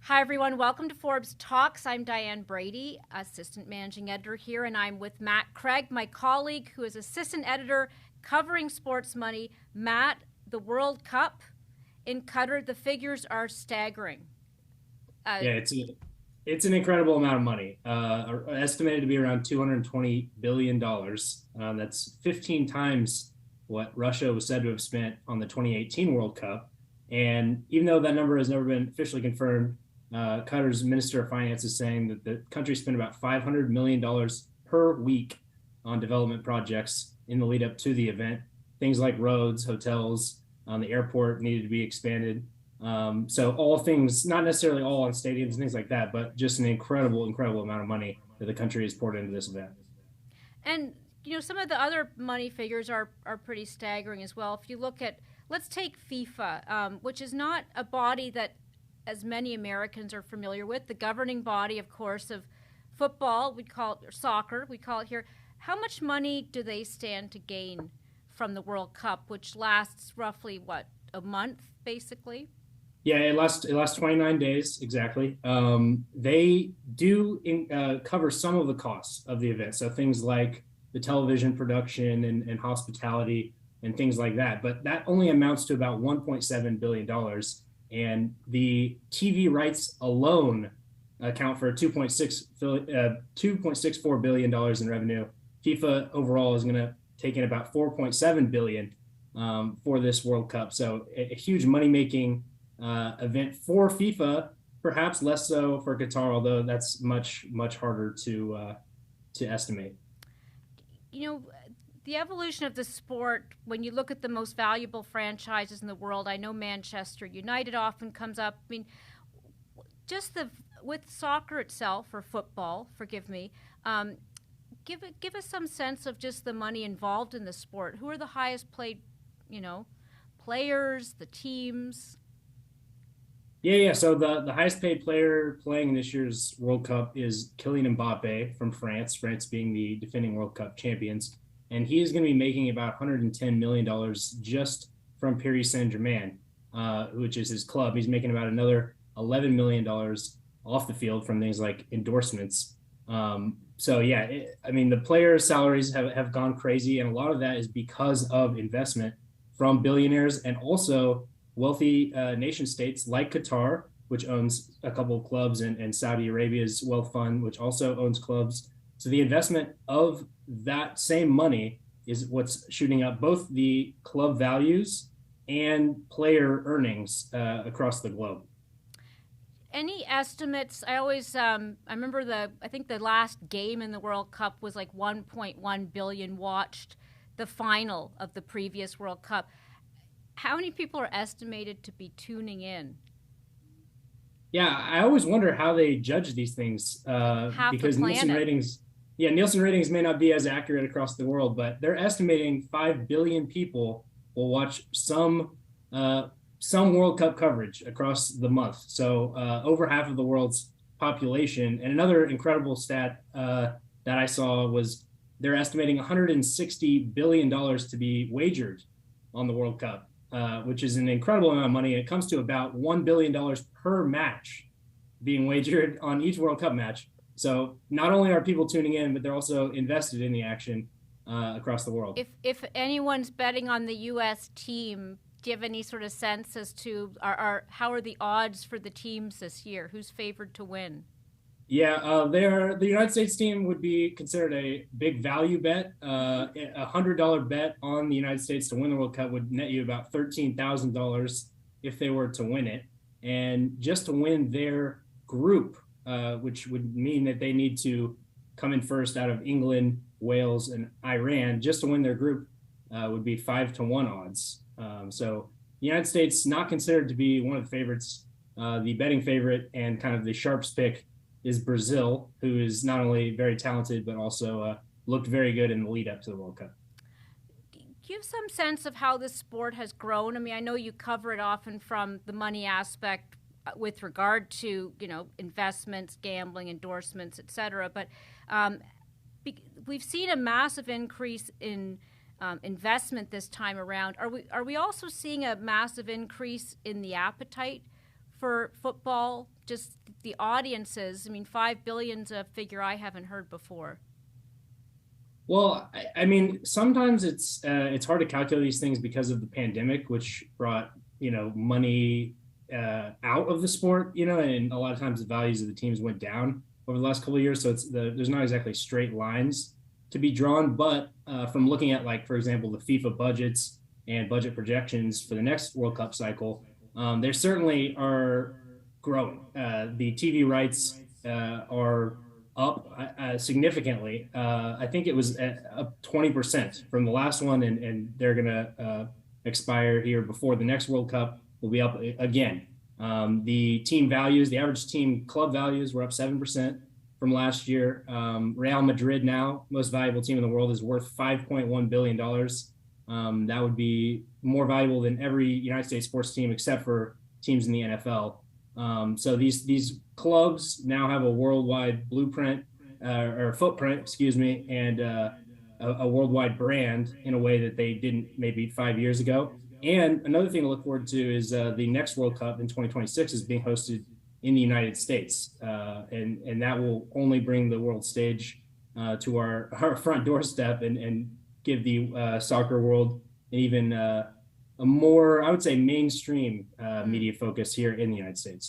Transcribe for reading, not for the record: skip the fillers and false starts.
Hi, everyone. Welcome to Forbes Talks. I'm Diane Brady, Assistant Managing Editor here, and I'm with Matt Craig, my colleague, who is Assistant Editor covering sports money. Matt, the World Cup in Qatar, the figures are staggering. Yeah, it's an incredible amount of money. Estimated to be around $220 billion. That's 15 times what Russia was said to have spent on the 2018 World Cup. And even though that number has never been officially confirmed, Qatar's Minister of Finance is saying that the country spent about $500 million per week on development projects in the lead up to the event. Things like roads, hotels, the airport needed to be expanded. So all things, not necessarily all on stadiums and things like that, but just an incredible amount of money that the country has poured into this event. And, some of the other money figures are pretty staggering as well. If you look at, let's take FIFA, which is not a body that as many Americans are familiar with, the governing body, of course, of football, we call it, or soccer, we call it here. How much money do they stand to gain from the World Cup, which lasts roughly, a month, basically? Yeah, it lasts 29 days exactly. They do cover some of the costs of the event, so things like the television production and hospitality and things like that. But that only amounts to about $1.7 billion, and the TV rights alone account for 2.64 billion dollars in revenue. FIFA overall is going to take in about 4.7 billion for this World Cup. So a huge money making event for FIFA, perhaps less so for Qatar, although that's much harder to estimate. You know, the evolution of the sport, when you look at the most valuable franchises in the world, I know Manchester United often comes up. I mean, just with soccer itself, or football, forgive me, give us some sense of just the money involved in the sport. Who are the highest paid, players, the teams? Yeah. So the highest paid player playing in this year's World Cup is Kylian Mbappe from France, France being the defending World Cup champions. And he is going to be making about $110 million just from Paris Saint-Germain, which is his club. He's making about another $11 million off the field from things like endorsements. So yeah, I mean, the players' salaries have gone crazy, and a lot of that is because of investment from billionaires and also wealthy nation states like Qatar, which owns a couple of clubs, and Saudi Arabia's wealth fund, which also owns clubs. So the investment of that same money is what's shooting up both the club values and player earnings across the globe. Any estimates? I remember I think the last game in the World Cup was like 1.1 billion watched the final of the previous World Cup. How many people are estimated to be tuning in? Yeah, I always wonder how they judge these things Half the because Nielsen planet. ratings, yeah, Nielsen ratings may not be as accurate across the world, but they're estimating 5 billion people will watch some World Cup coverage across the month. So over half of the world's population. And another incredible stat that I saw was they're estimating $160 billion to be wagered on the World Cup, which is an incredible amount of money. It comes to about $1 billion per match being wagered on each World Cup match. So not only are people tuning in, but they're also invested in the action across the world. If anyone's betting on the U.S. team, do you have any sort of sense as to how are the odds for the teams this year? Who's favored to win? Yeah, the United States team would be considered a big value bet. $100 bet on the United States to win the World Cup would net you about $13,000 if they were to win it. And just to win their group, which would mean that they need to come in first out of England, Wales, and Iran, just to win their group would be 5-1 odds. So the United States not considered to be one of the favorites. The betting favorite and kind of the sharps pick is Brazil, who is not only very talented but also looked very good in the lead up to the World Cup. Give some sense of how this sport has grown. I mean, I know you cover it often from the money aspect with regard to investments, gambling, endorsements, et cetera. But we've seen a massive increase in investment this time around. Are we also seeing a massive increase in the appetite for football? Just the audiences. I mean, 5 billion's a figure I haven't heard before. Well, I mean, sometimes it's hard to calculate these things because of the pandemic, which brought money out of the sport, and a lot of times the values of the teams went down over the last couple of years. So there's not exactly straight lines to be drawn, but from looking at, like, for example, the FIFA budgets and budget projections for the next World Cup cycle, there certainly are growing. The TV rights are up significantly. I think it was up 20% from the last one, and they're going to expire here before the next World Cup. Will be up again. The team values, the average team club values were up 7% from last year. Real Madrid, now most valuable team in the world, is worth $5.1 billion. That would be more valuable than every United States sports team except for teams in the NFL. So these clubs now have a worldwide blueprint or footprint, excuse me, and a worldwide brand in a way that they didn't maybe 5 years ago. And another thing to look forward to is the next World Cup in 2026 is being hosted in the United States, and that will only bring the world stage to our front doorstep and give the soccer world an even a more, I would say, mainstream media focus here in the United States.